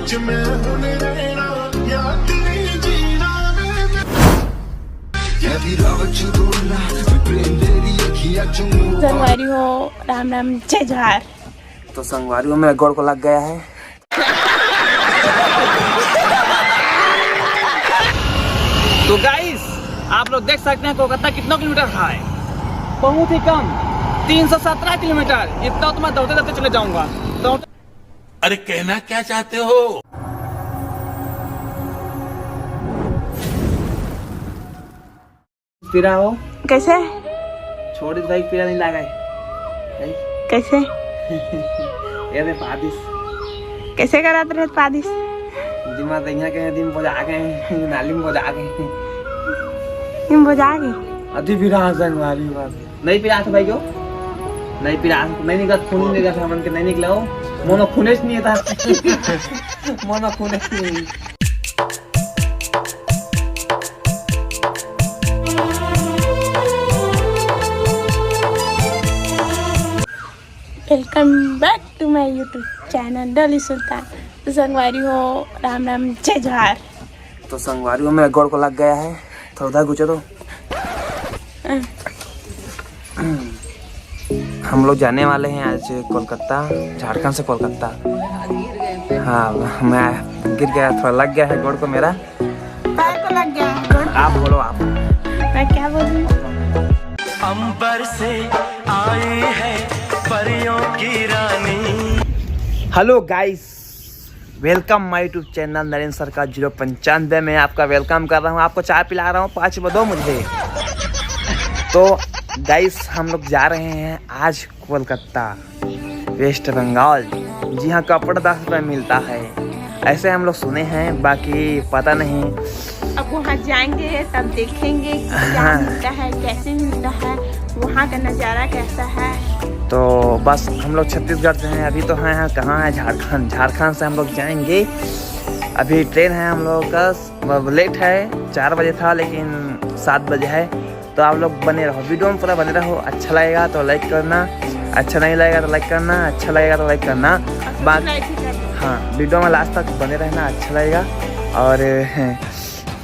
संगवारी हो राम राम जय जोहार। तो संगवारी हो मेरा गोड़ को लग गया है। तो गाइस आप लोग देख सकते हैं कोलकाता कितना किलोमीटर है, बहुत ही कम 317 किलोमीटर। इतना तो मैं दौड़ते दौड़ते चले जाऊंगा। अरे कहना क्या चाहते हो? पीरा हो कैसे छोड़ भाई, पीरा नहीं लगा है कैसे ये पादिस कैसे कराते रहे पादिस दिमाग यहाँ के दिन बजा गए नाली में बजा गए तुम बजा गए अभी पीरा संगवारी बात नहीं पीरा था भाई क्यों नहीं पीरा नहीं निकला, खून नहीं निकला था मन के नहीं निकला हो। मोनो खूनेश नहीं था मोनो खूनेश नहीं। Welcome back to my YouTube channel Dolly Sultan. तो संगवारी हो राम राम जय जोहार। तो संगवारी हो मेरा गोड़ को लग गया है, थोड़ा उधर गुचे तो हम लोग जाने वाले हैं आज कोलकाता, झारखंड से कोलकाता। हाँ मैं गिर गया, थोड़ा लग गया है गोड़ को मेरा। पैर को लग गया गोड़। आप बोलो आप। मैं क्या बोलूं? अंबर से आई है परियों की रानी। Hello guys, welcome my YouTube channel Narendra Sarkar 095 में आपका वेलकम कर रहा हूँ। आपको चाय पिला रहा हूँ, 5 बदो मुझे। तो गाइस हम लोग जा रहे हैं आज कोलकाता, वेस्ट बंगाल। जी हाँ, कपड़ा 10 रुपये मिलता है ऐसे हम लोग सुने हैं, बाकी पता नहीं। अब वहाँ जाएंगे तब देखेंगे क्या मिलता है, कैसे मिलता है, वहाँ का नज़ारा कैसा है। तो बस हम लोग छत्तीसगढ़ से हैं, अभी तो हैं कहाँ है झारखंड। झारखंड से हम लोग जाएंगे। अभी ट्रेन है हम लोग का, लेट है, 4 बजे था लेकिन 7 बजे है। तो आप लोग बने रहो, वीडियो में पूरा बने रहो। अच्छा लगेगा तो लाइक करना, अच्छा नहीं लगेगा तो लाइक करना, अच्छा लगेगा तो लाइक करना। बाकी हाँ, वीडियो में लास्ट तक बने रहना, अच्छा लगेगा। और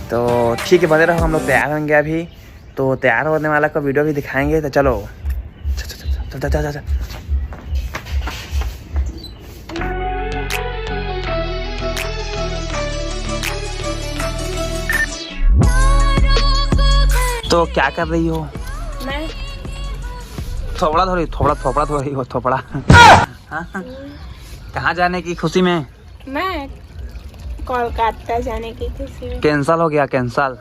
तो ठीक है, बने रहो। हम लोग तैयार होंगे अभी, तो तैयार होने वाला को वीडियो भी दिखाएंगे। तो चलो चल। तो क्या कर रही हो? मैं थोपड़ा थोड़ी हो थोपड़ा। कहाँ जाने की खुशी में? मैं कोलकाता जाने की खुशी में। कैंसल हो गया, कैंसल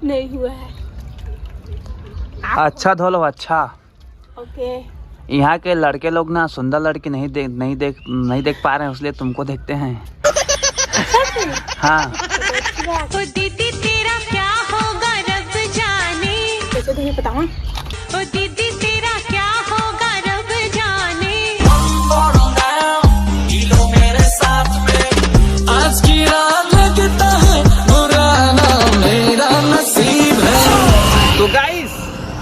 नहीं हुआ है। अच्छा धो लो, अच्छा। ओके। यहाँ के लड़के लोग ना सुंदर लड़की नहीं देख पा रहे हैं, इसलिए तुमको देखते हैं। हाँ दीदी तेरा क्या होगा रब जाने। कैसे तुम्हें पता है? ओ दीदी तेरा क्या होगा रब जाने। मेरे साथ में आज की रात लगता है बुरा ना मेरा नसीब है। तो गाइस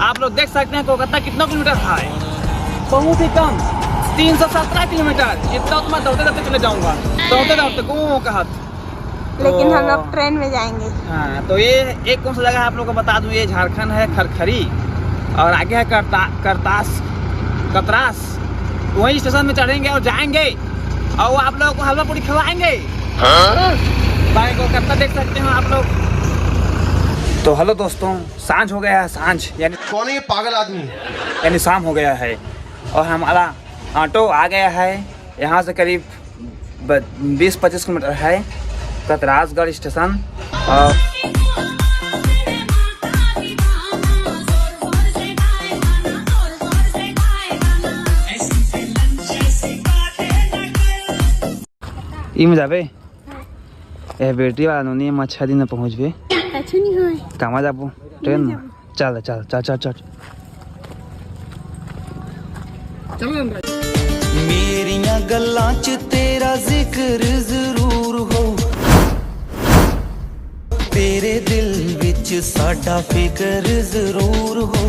आप लोग देख सकते हैं कोलकाता कितना किलोमीटर है, बहुत ही कम 317 किलोमीटर। इतना तो मैं दौड़ते दौड़ते चले जाऊंगा, दौड़ते दौड़ते घूमो का। लेकिन हम लोग ट्रेन में जाएंगे। हाँ, तो ये एक कौन सा जगह है आप लोग को बता दूं, ये झारखंड है खरखरी, और आगे है कतरास। वही स्टेशन में चढ़ेंगे और जाएंगे, और आप लोगों को हलवा पूरी खिलाएंगे। बाई कोलकाता देख सकते हो आप लोग। तो हेलो दोस्तों, सांझ हो गया है, सांझ यानी कौन है ये पागल आदमी? यानी शाम हो गया है, और हमारा ऑटो आ गया है। यहाँ से करीब 20-25 किलोमीटर है कतरासगढ़ स्टेशन। और इम जाबे ए बैटरी वाला नोनी मच्छा दिन पहुँचबे। अच्छा नहीं होए कहाँ जाबो? ट्रेन में। चल चल चल चल चल मेरिया गल्लां च तेरा जिक्र जरूर हो, तेरे दिल विच साडा फिकर जरूर हो।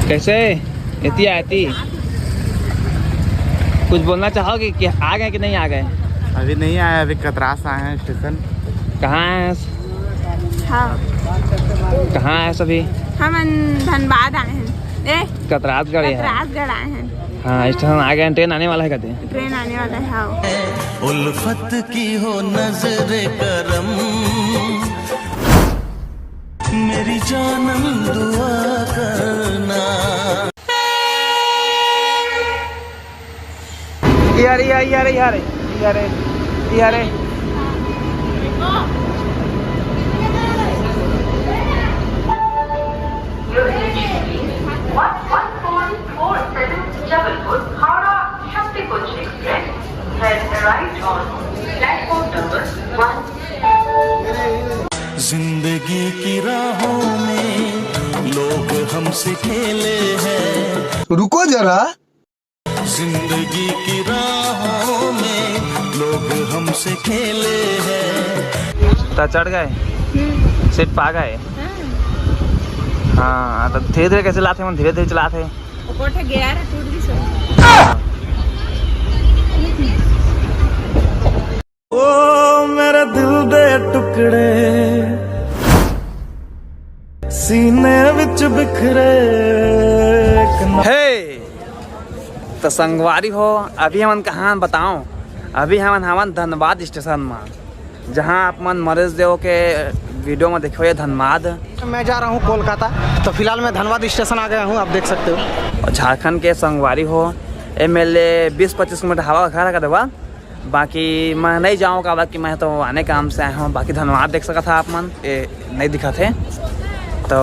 कैसे इतनी आती कुछ बोलना चाहोगे कि आ गए कि नहीं आ गए? अभी नहीं आया, अभी कतरास आए हैं स्टेशन। कहाँ हैं? हाँ कहाँ है सभी? हम धनबाद आए हैं। कतरासगढ़ है। कतरासगढ़ आए हैं। हाँ स्टेशन आ गए। ट्रेन आने वाला है कहते हैं। ट्रेन आने वाला है। हाँ उल्फत की हो नजर करम, मेरी जानम दुआ करना। यारे Jabalpur, Howrah, Shaktikunj Express has arrived on platform number 1. जिंदगी की राहों में लोग हमसे खेले हैं। रुको जरा। जिंदगी की राहों में लोग हमसे खेले हैं। तो चढ़ गए, सीट पा गए। हाँ तो धीरे धीरे कैसे चलाते हैं? धीरे धीरे चलाते हैं। ओ मेरे दिल दे टुकड़े सीने विच बिखरे। हे तो संगवारी हो, अभी हमन कहाँ बताओ? अभी हमन धनबाद स्टेशन में, जहाँ आप मन मरेज देव के वीडियो में देखो। ये धनबाद मैं जा रहा हूँ कोलकाता, तो फिलहाल मैं धनबाद स्टेशन आ गया हूँ, आप देख सकते हो। झारखंड के संगवारी हो, MLA 20-25 किलोमीटर हवा खा रखा था। बाकी मैं नहीं जाऊँगा, बाकी मैं तो आने काम से आया हूँ। बाकी धनबाद देख सका था आप मन, ये नहीं दिखा थे। तो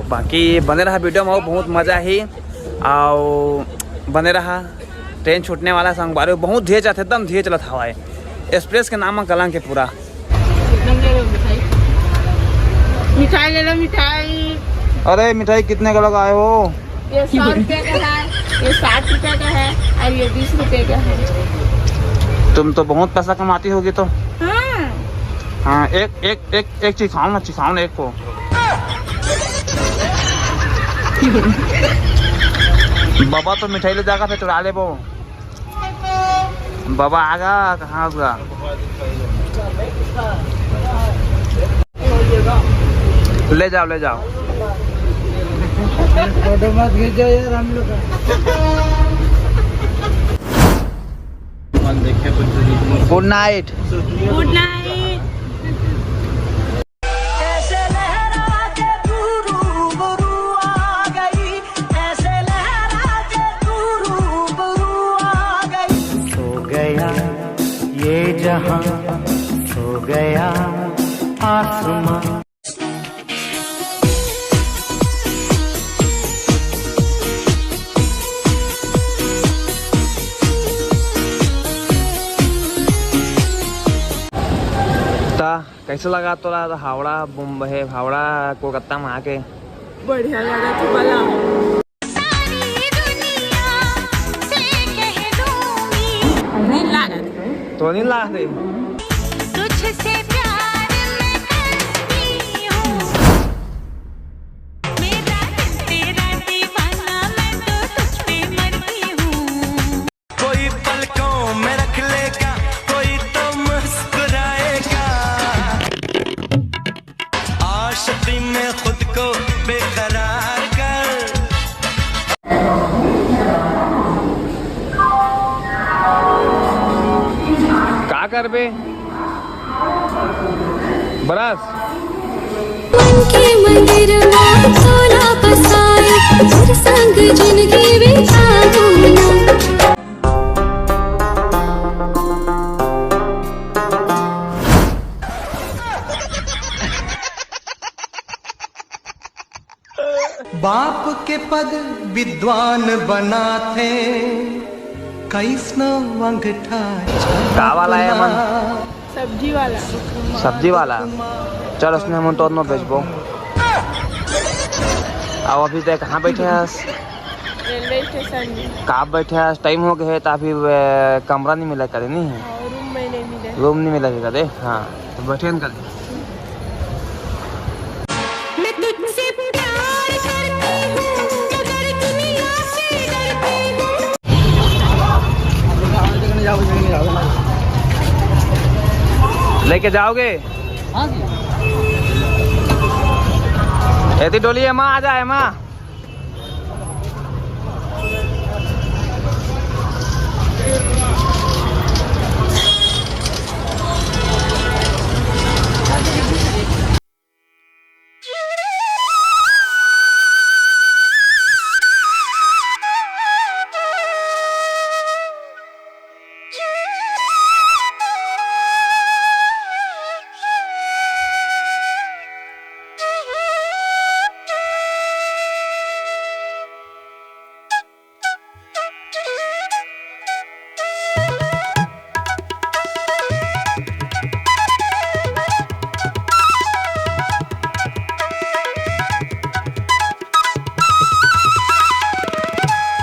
बाकी बने रहा वीडियो में, बहुत मज़ा ही और बने रहा। ट्रेन छूटने वाला संगवारी बहुत धीरे चलते, एकदम धीरे चला था। हवा एक्सप्रेस के नाम कलंक है पूरा। मिठाई ले लो मिठाई। अरे मिठाई कितने का लगाए हो? ये 100 रुपये का है, ये 60 रुपये का है और ये 20 रुपये का है। तुम तो बहुत पैसा कमाती होगी तो। हाँ हाँ एक चिखाओ ना एक को। बाबा तो मिठाई ले जाएगा, फिर चुरा ले वो। बाबा आगा कहाँ होगा? ले जाओ। फोटो मत खींचो यार हम लोग। Good night. Good night. ऐसे लहरा के तू रूबरू आ गई, ऐसे लहरा के तू रूबरू आ गई। सो गया ये जहां, सो गया आसमां। कैसे लगा तो हावड़ा मुंबई, हावड़ा कोलकाता में आके? बढ़िया लगा तो बला। सारी दुनिया से कह दूंगी, नहीं लगा तो नहीं लगा थे। तुझसे प्यार मैं करती हूँ, मेरा दिल तेरा दीवाना, मैं तो तुझ पे मरती हूँ। कोई पलकों में रख लेगा, कोई तो मुस्कुराएगा। आशिकी में खुद को बेकरार कर। का कर बे बरस मन के मंदिर में सोना बसाए, तेरे संग जिंदगी बिताऊं ना। बाप के पद विद्वान बनाते, कैसनो अंगठा का वाला है मन? सब्जी वाला। सब्जी वाला। चल उसने हम तो न बेचबो। अब अभी तक कहाँ बैठे हैं? रेलवे स्टेशन में। कहाँ बैठे हैं? टाइम हो गया है तो अभी कमरा नहीं मिला करे नहीं है। और रूम में नहीं मिले। रूम नहीं मिला करे। हाँ तो बैठे न करे। मैं तुझसे प्यार करती हूँ, मगर दुनिया से लेके जाओगे? हाँ जी। ऐसी डोली है माँ, आ जाए माँ।